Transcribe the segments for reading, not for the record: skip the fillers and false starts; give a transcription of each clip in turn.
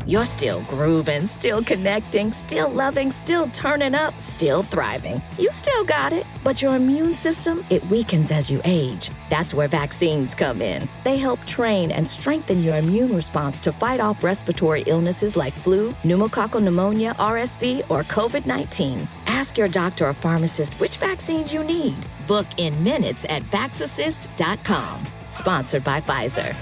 You're still grooving, still connecting, still loving, still turning up, still thriving. You still got it, but your immune system, it weakens as you age. That's where vaccines come in. They help train and strengthen your immune response to fight off respiratory illnesses like flu, pneumococcal pneumonia, RSV, or COVID-19. Ask your doctor or pharmacist which vaccines you need. Book in minutes at vaxassist.com. Sponsored by Pfizer.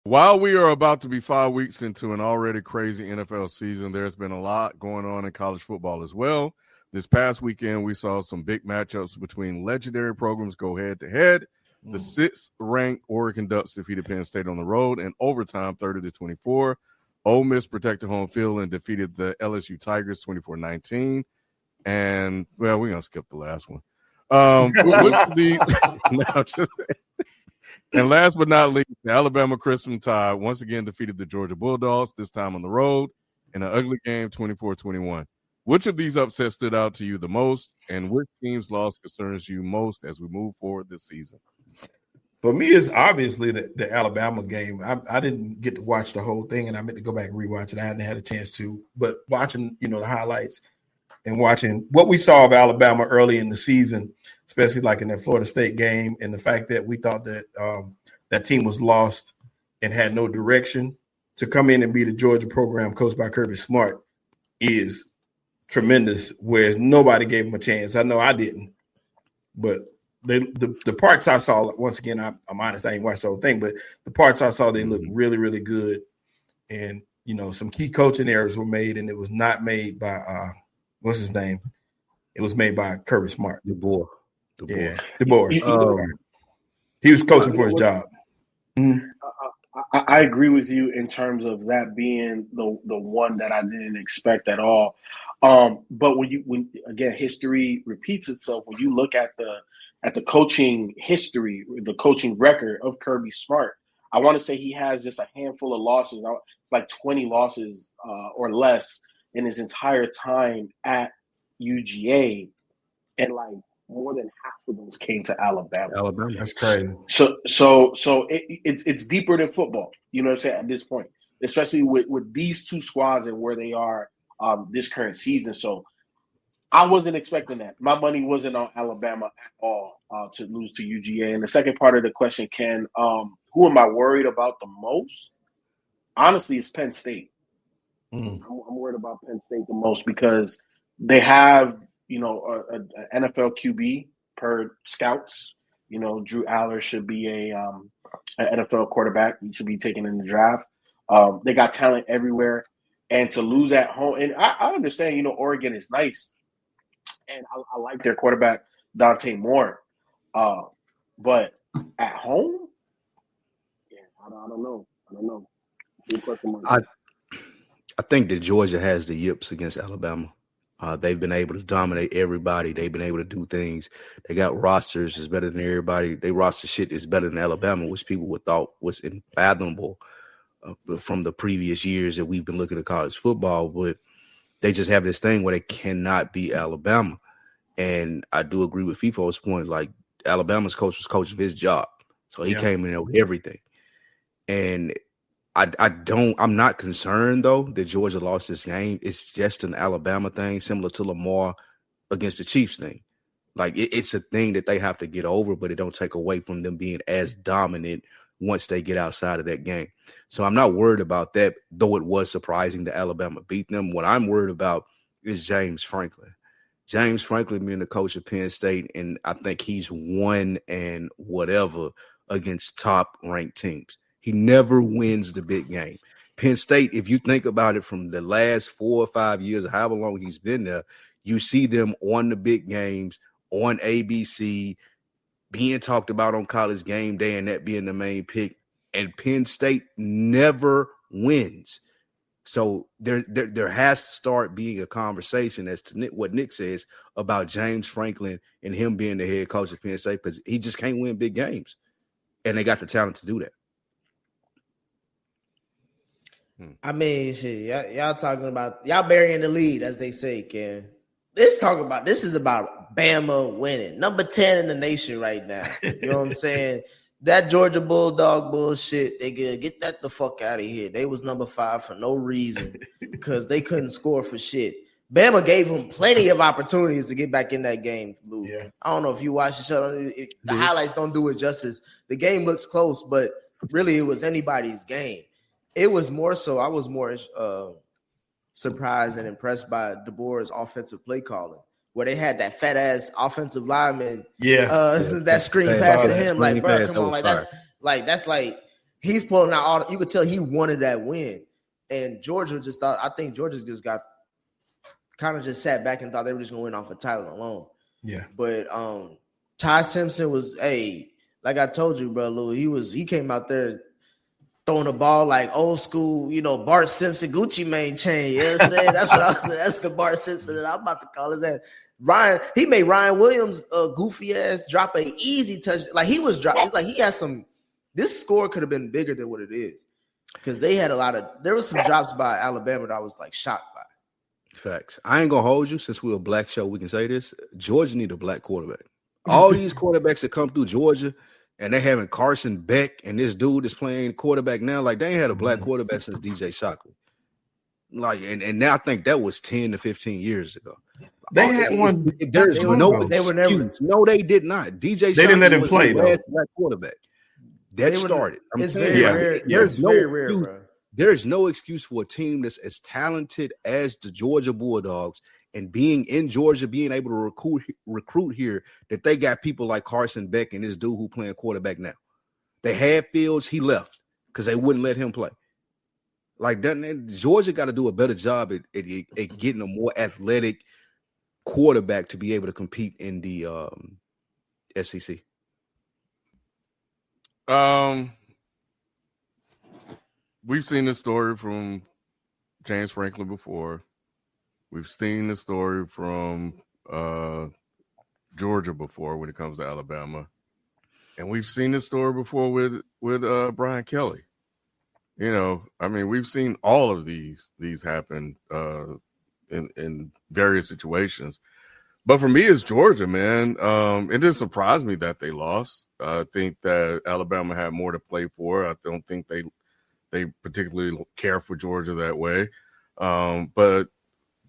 While we are about to be 5 weeks into an already crazy NFL season, there's been a lot going on in college football as well. This past weekend, we saw some big matchups between legendary programs go head-to-head. The sixth-ranked Oregon Ducks defeated Penn State on the road in overtime, 30-24. Ole Miss protected home field and defeated the LSU Tigers 24-19. And, well, we're going to skip the last one. And last but not least, the Alabama Crimson Tide once again defeated the Georgia Bulldogs, this time on the road, in an ugly game, 24-21. Which of these upsets stood out to you the most, and which team's loss concerns you most as we move forward this season? For me, it's obviously the Alabama game. I didn't get to watch the whole thing, and I meant to go back and rewatch it. I hadn't had a chance to. But watching, the highlights and watching what we saw of Alabama early in the season, especially like in that Florida State game, and the fact that we thought that that team was lost and had no direction, to come in and be the Georgia program coached by Kirby Smart is tremendous, whereas nobody gave him a chance. I know I didn't. But the parts I saw, once again, I'm honest, I ain't watched the whole thing, but the parts I saw, they looked really, really good. And, some key coaching errors were made, and it was not made by what's his name? It was made by Kirby Smart. DeBoer. Yeah, DeBoer. He was coaching for his job. I agree with you in terms of that being the one that I didn't expect at all. But when again, history repeats itself. When you look at the coaching history, the coaching record of Kirby Smart, I want to say he has just a handful of losses. It's like 20 losses or less in his entire time at UGA, and like more than half of those came to Alabama. That's crazy. So it's deeper than football. You know what I'm saying at this point, especially with these two squads and where they are this current season. So I wasn't expecting that. My money wasn't on Alabama at all to lose to UGA. And the second part of the question, Ken, who am I worried about the most? Honestly, it's Penn State. I'm worried about Penn State the most because they have, an NFL QB per scouts. Drew Aller should be an NFL quarterback. He should be taken in the draft. They got talent everywhere. And to lose at home, and I understand, Oregon is nice. And I like their quarterback, Dante Moore. But at home, I don't know. Good question mark. I think that Georgia has the yips against Alabama. They've been able to dominate everybody. They've been able to do things. They got rosters is better than everybody. They roster shit is better than Alabama, which people would thought was unfathomable from the previous years that we've been looking at college football. But they just have this thing where they cannot beat Alabama. And I do agree with FIFO's point. Like, Alabama's coach was coaching his job. So he came in with everything. And I'm not concerned, though, that Georgia lost this game. It's just an Alabama thing, similar to Lamar against the Chiefs thing. Like, it's a thing that they have to get over, but it don't take away from them being as dominant once they get outside of that game. So I'm not worried about that, though it was surprising that Alabama beat them. What I'm worried about is James Franklin. James Franklin being the coach of Penn State, and I think he's won and whatever against top-ranked teams. He never wins the big game. Penn State, if you think about it from the last 4 or 5 years, however long he's been there, you see them on the big games, on ABC, being talked about on College Game Day and that being the main pick, and Penn State never wins. So there has to start being a conversation as to what Nick says about James Franklin and him being the head coach of Penn State, because he just can't win big games, and they got the talent to do that. I mean, shit, y'all talking about y'all burying the lead, as they say, Ken. This is about Bama winning, number 10 in the nation right now. You know what I'm saying? That Georgia Bulldog bullshit, they get that the fuck out of here. They was number 5 for no reason because they couldn't score for shit. Bama gave them plenty of opportunities to get back in that game, Lou. Yeah. I don't know if you watched the show. The highlights don't do it justice. The game looks close, but really it was anybody's game. It was more so. I was more surprised and impressed by DeBoer's offensive play calling, where they had that fat ass offensive lineman, that screen pass to him, like, bro, come on, that's like he's pulling out all. You could tell he wanted that win, and Georgia just thought. I think Georgia just got kind of just sat back and thought they were just going to win off of Tyler alone. Yeah, but Ty Simpson was like I told you, bro, Lou. He came out there throwing the ball like old school, Bart Simpson Gucci Mane chain. You know what I'm saying? That's what I was saying. That's the Bart Simpson that I'm about to call it that. He made Ryan Williams goofy ass drop an easy touch. Like he was dropping, like he had some. This score could have been bigger than what it is because they had there was some drops by Alabama that I was like shocked by. Facts. I ain't gonna hold you since we're a black show. We can say this. Georgia need a black quarterback. All these quarterbacks that come through Georgia and they having Carson Beck and this dude is playing quarterback now. Like they ain't had a black quarterback since DJ Shockley. Like and now I think that was 10 to 15 years ago. They had one. There's no excuse. They were never. No, they did not. DJ. They didn't let him play though. Black quarterback. That started. It's very rare. There's very rare, bro. There's no excuse for a team that's as talented as the Georgia Bulldogs and being in Georgia, being able to recruit here, that they got people like Carson Beck and this dude who playing quarterback now. They had Fields, he left because they wouldn't let him play. Like that, Georgia got to do a better job at getting a more athletic quarterback to be able to compete in the SEC. We've seen this story from James Franklin before. We've seen the story from Georgia before when it comes to Alabama. And we've seen this story before with Brian Kelly. We've seen all of these happen in various situations. But for me, it's Georgia, man. It didn't surprise me that they lost. I think that Alabama had more to play for. I don't think they particularly care for Georgia that way. But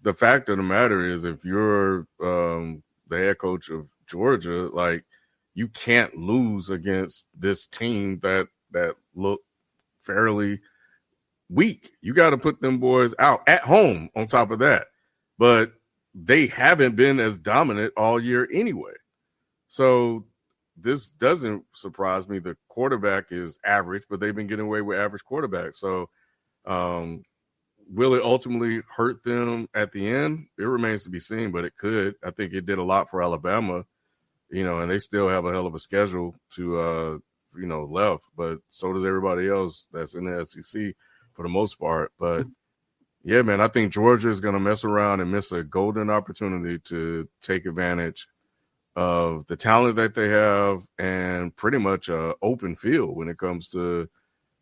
the fact of the matter is, if you're the head coach of Georgia, like, you can't lose against this team that look fairly weak. You got to put them boys out at home on top of that. But they haven't been as dominant all year anyway. So this doesn't surprise me. The quarterback is average, but they've been getting away with average quarterbacks. So will it ultimately hurt them at the end? It remains to be seen, but it could. I think it did a lot for Alabama, and they still have a hell of a schedule to, left. But so does everybody else that's in the SEC for the most part. But, yeah, man, I think Georgia is going to mess around and miss a golden opportunity to take advantage of the talent that they have and pretty much an open field when it comes to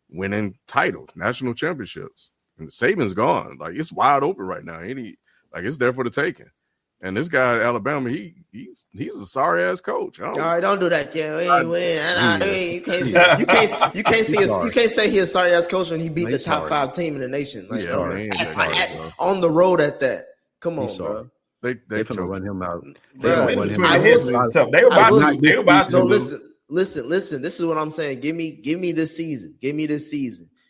winning titles, national championships. And Saban's gone. Like, it's wide open right now. It's there for the taking. And this guy at Alabama, he's a sorry ass coach. All right, don't do that, kid. You can't say he's a sorry ass coach when he beat the top 5 team in the nation. Like, on the road at that. Come on, bro. They're gonna run him out. They about to listen. This is what I'm saying. Give me this season.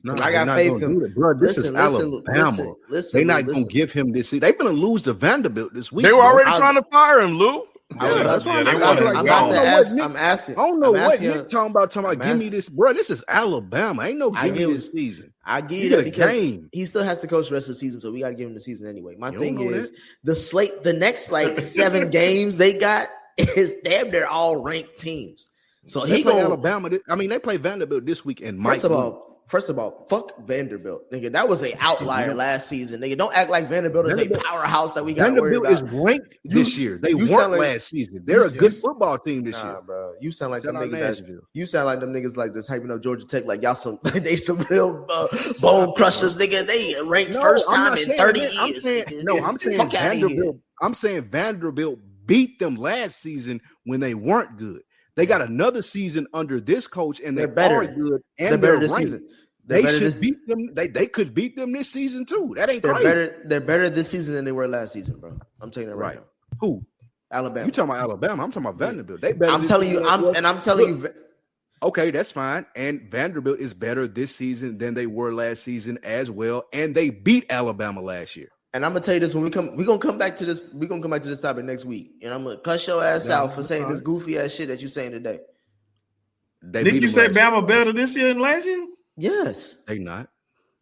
No, I got faith in him. Bro, this is Alabama. They're not going to give him this season. They're going to lose to Vanderbilt this week. They were already trying to fire him, Lou. That's what I'm asking. I don't know what Nick talking about. Give me this. Bro, this is Alabama. Ain't no give me this season. I give it because he still has to coach the rest of the season, so we got to give him the season anyway. My thing is the slate, the next 7 games they got is damn near all ranked teams. So he play Alabama. They play Vanderbilt this week and First of all, fuck Vanderbilt, nigga. That was an outlier last season, nigga. Don't act like Vanderbilt is a powerhouse that we got to worry about. Vanderbilt is ranked this year. They weren't last season. They're a good football team this year, bro. You sound like them niggas. You sound like them niggas like this hyping up Georgia Tech like y'all some real bone crushers, nigga. They ranked first time in 30 years. I'm saying Vanderbilt. I'm saying Vanderbilt beat them last season when they weren't good. They got another season under this coach, and they're better. Are good. And they're better this season. They should beat them. They could beat them this season too. That ain't crazy. They're better this season than they were last season, bro. I'm telling you that right now. Who? Alabama. You talking about Alabama? I'm talking about Vanderbilt. They better. I'm telling you. Okay, that's fine. And Vanderbilt is better this season than they were last season as well. And they beat Alabama last year. And I'm gonna tell you this: we're gonna come back to this. We're gonna come back to this topic next week, and I'm gonna cuss your ass out for saying this goofy ass shit that you're saying today. Did you say Bama better this year than last year? Yes, they not.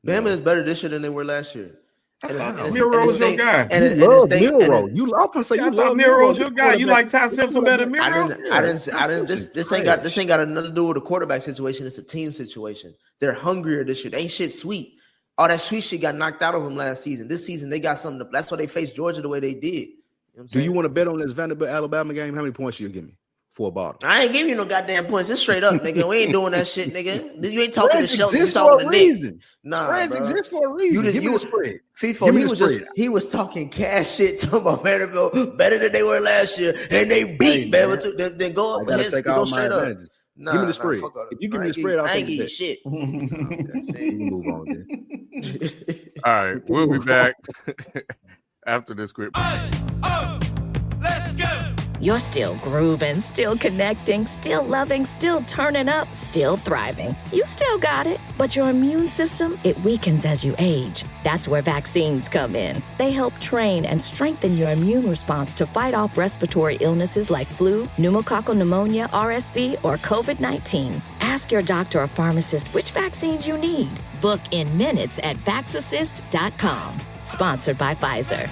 Bama is better this year than they were last year. Miro's your guy. You love Miro. You often say you love Miro's your guy. You like Ty Simpson better than Miro? I didn't. This ain't got nothing to do with a quarterback situation. It's a team situation. They're hungrier this year. They ain't shit sweet. All that sweet shit got knocked out of them last season. This season they got something. That's why they faced Georgia the way they did. You know do you want to bet on this Vanderbilt Alabama game? How many points you give me for a bottle? I ain't giving you no goddamn points. It's straight up, nigga. We ain't doing that shit, nigga. You ain't talking to Shelton. You talking to Nick. Nah, spreads exist for a reason. Give me the spread. FIFO, he was talking cash shit, talking about Vanderbilt better than they were last year, and they beat Bama too. Then go up and go straight up. Nah, give me the spread. If you give me the spread, I'll take it. Shit. Okay, move on then. All right, we'll be back after this quick. Let's go. You're still grooving, still connecting, still loving, still turning up, still thriving. You still got it, but your immune system, it weakens as you age. That's where vaccines come in. They help train and strengthen your immune response to fight off respiratory illnesses like flu, pneumococcal pneumonia, RSV, or COVID-19. Ask your doctor or pharmacist which vaccines you need. Book in minutes at vaxassist.com. Sponsored by Pfizer.